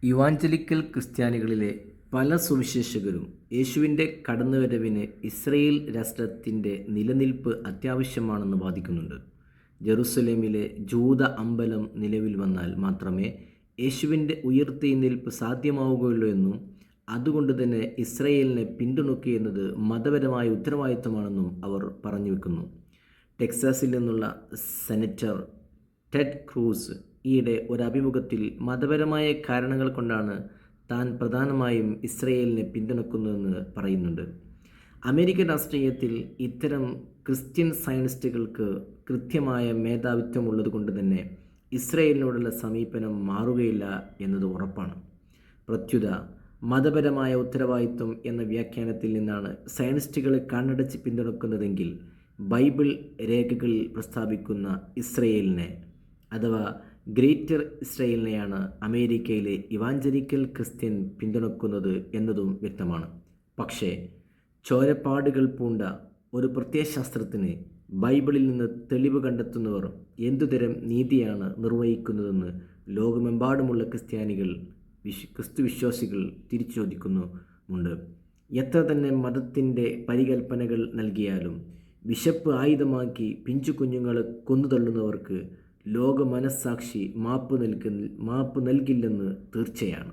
Evangelical ക്രിസ്ത്യാനികളിലെ പല സുവിശേഷകരും യേശുവിൻ്റെ കടന്നുവരവിന് Israel രാഷ്ട്രത്തിൻ്റെ നിലനിൽപ്പ് അത്യാവശ്യമാണെന്ന് വാദിക്കുന്നുണ്ട്. ജെറുസലേമിലെ ജൂത അമ്പലം നിലവിൽ വന്നാൽ മാത്രമേ യേശുവിൻ്റെ ഉയിർത്തെഴുന്നേൽപ്പ് സാധ്യമാവുകയുള്ളൂ എന്നും അതുകൊണ്ട് തന്നെ ഇസ്രയേലിനെ പിന്തുണയ്ക്കുക എന്നത് മതപരമായ ഉത്തരവാദിത്തമാണെന്നും അവർ പറഞ്ഞു വെക്കുന്നു. ടെക്സാസിൽ നിന്നുള്ള സെനറ്റർ ടെഡ് ക്രൂസ് ഈയിടെ ഒരു അഭിമുഖത്തിൽ മതപരമായ കാരണങ്ങൾ കൊണ്ടാണ് താൻ പ്രധാനമായും ഇസ്രയേലിനെ പിന്തുണയ്ക്കുന്നതെന്ന് പറയുന്നുണ്ട്. അമേരിക്കൻ രാഷ്ട്രീയത്തിൽ ഇത്തരം ക്രിസ്ത്യൻ സയനിസ്റ്റുകൾക്ക് കൃത്യമായ മേധാവിത്വമുള്ളത് കൊണ്ട് തന്നെ ഇസ്രയേലിനോടുള്ള സമീപനം മാറുകയില്ല എന്നത് ഉറപ്പാണ്. പ്രത്യുത മതപരമായ ഉത്തരവാദിത്വം എന്ന വ്യാഖ്യാനത്തിൽ നിന്നാണ് സയനിസ്റ്റുകളെ കണ്ണടച്ച് പിന്തുണയ്ക്കുന്നതെങ്കിൽ ബൈബിൾ രേഖകളിൽ പ്രസ്താവിക്കുന്ന ഇസ്രയേലിനെ അഥവാ ഗ്രേറ്റർ ഇസ്രയേലിനെയാണ് അമേരിക്കയിലെ ഇവാഞ്ചലിക്കൽ ക്രിസ്ത്യൻ പിന്തുണയ്ക്കുന്നത് എന്നതും വ്യക്തമാണ്. പക്ഷേ ചോരപ്പാടുകൾ പൂണ്ട ഒരു പ്രത്യയശാസ്ത്രത്തിന് ബൈബിളിൽ നിന്ന് തെളിവ് കണ്ടെത്തുന്നവർ എന്തുതരം നീതിയാണ് നിർവഹിക്കുന്നതെന്ന് ലോകമെമ്പാടുമുള്ള ക്രിസ്തുവിശ്വാസികൾ തിരിച്ചു ചോദിക്കുന്നുമുണ്ട്. എത്ര തന്നെ മതത്തിൻ്റെ പരികൽപ്പനകൾ നൽകിയാലും വിശപ്പ് ആയുധമാക്കി പിഞ്ചു കുഞ്ഞുങ്ങളെ കൊന്നുതള്ളുന്നവർക്ക് ലോക മനസ്സാക്ഷി മാപ്പ് നൽകില്ലെന്ന് തീർച്ചയാണ്.